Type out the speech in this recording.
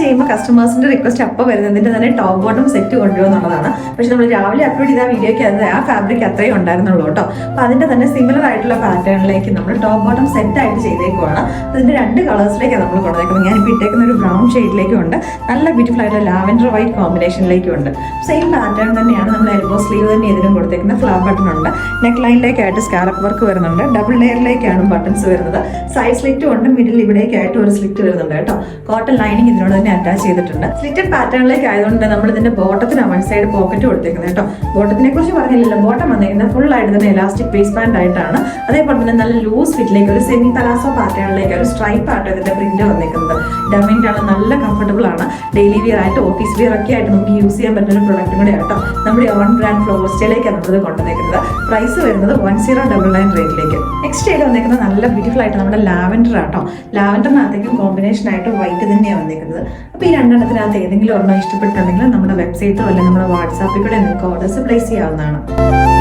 ചെയ്യുമ്പോൾ കസ്റ്റമേഴ്സിന്റെ റിക്വസ്റ്റ് അപ്പോൾ വരുന്നതിന്റെ തന്നെ ടോപ്പ് ബോട്ടം സെറ്റ് കൊണ്ടുവരുന്നുള്ളതാണ്. പക്ഷെ നമ്മൾ രാവിലെ അപ്ലോഡ് ചെയ്ത വീഡിയോയ്ക്ക് അത് ആ ഫാബ്രിക് അത്രയും ഉണ്ടായിരുന്നുള്ളൂ കേട്ടോ. അപ്പോൾ അതിന്റെ തന്നെ സിമിലർ ആയിട്ടുള്ള പാറ്റേണിലേക്ക് നമ്മൾ ടോപ്പ് ബോട്ടം സെറ്റ് ആയിട്ട് ചെയ്തേക്കുവാണ്. അതിന്റെ 2 കളേഴ്സിലേക്കാണ് നമ്മൾ കൊണ്ടുവന്നേക്കുന്നത്. ഞാനിപ്പോൾ ഇട്ടേക്കുന്ന ഒരു ബ്രൗൺ ഷെയ്ഡിലേക്കും ഉണ്ട്, നല്ല ബ്യൂട്ടിഫുൾ ആയിട്ടുള്ള ലാവൻഡർ വൈറ്റ് കോമ്പിനേഷനിലേക്കും ഉണ്ട്. സെയിം പാറ്റേൺ തന്നെയാണ് നമ്മൾ എൽബോ സ്ലീവ് തന്നെ ഇതിനും കൊടുത്തേക്കുന്നത്. ഫ്ലവർ ബട്ടൺ ഉണ്ട്, നെക്ക് ലൈനിലേക്കായിട്ട് സ്കാലപ്പ് വർക്ക് വരുന്നുണ്ട്, ഡബിൾ ലെയറിലേക്കാണ് ബട്ടൺസ് വരുന്നത്, സൈഡ് സ്ലിറ്റും ഉണ്ട്, മിഡിൽ ഇവിടേക്കായിട്ട് ഒരു സ്ലിറ്റ് വരുന്നുണ്ട് കേട്ടോ. കോട്ടൺ ലൈനിങ് ഇതിനോട് തന്നെ അറ്റാച്ച് ചെയ്തിട്ടുണ്ട്. സ്ലിറ്റഡ് പാറ്റേണിലേക്ക് ആയതുകൊണ്ട് നമ്മൾ ഇതിന്റെ ബോട്ടത്തിന് വൺ സൈഡ് പോക്കറ്റ് കൊടുത്തേക്കുന്നത് കേട്ടോ. ബോട്ടത്തിനെ കുറിച്ച് പറഞ്ഞില്ലല്ലോ, ബോട്ടം വന്നിരിക്കുന്നത് ഫുൾ ആയിട്ട് തന്നെ ഇലാസ്റ്റിക് ബേസ് ബാൻഡ് ആയിട്ടാണ്. അതേപോലെ തന്നെ നല്ല ലൂസ് ഫിറ്റിലേക്ക് ഒരു സെമി തലാസോ പാറ്റേണിലേക്ക് ഒരു സ്ട്രൈപ്പ് ആയിട്ട് ഇതിന്റെ പ്രിന്റ് വന്നിരിക്കുന്നത്. ഡമിൻ്റെ ആണ്, നല്ല കംഫർട്ടബിൾ ആണ്. ഡെയിലി വിയർ ആയിട്ട് ഓഫീസ് വിയർ ഒക്കെ ആയിട്ട് നമുക്ക് യൂസ് ചെയ്യാൻ പറ്റുന്ന ഒരു പ്രൊഡക്റ്റും കൂടെ ആട്ടോ. നമ്മുടെ ഓൺ ബ്രാൻഡ് ഫ്ലോർ സ്റ്റൈലേക്കാണ് നമ്മളിത് കൊണ്ടുവന്നേക്കുന്നത്. പ്രൈസ് വരുന്നത് 1099 റേറ്റിലേക്ക്. നെക്സ്റ്റ് ചെയ്ത് വന്നേക്കുന്നത് നല്ല ബ്യൂട്ടിഫുൾ ആയിട്ട് നമ്മുടെ ലാവൻഡർ ആട്ടോ. ലാവൻഡറിനകത്തേക്കും കോമ്പിനേഷൻ ആയിട്ട് വൈറ്റ് തന്നെയാണ് വന്നേക്കുന്നത്. അപ്പോൾ ഈ 2 ഏതെങ്കിലും ഒരെണ്ണം ഇഷ്ടപ്പെട്ടുണ്ടെങ്കിൽ നമ്മുടെ വെബ്സൈറ്റോ അല്ലെങ്കിൽ നമ്മുടെ വാട്സാപ്പിൽ കൂടെ നിങ്ങൾക്ക് ഓർഡേഴ്സ് പ്ലേസ് ചെയ്യാവുന്നതാണ്.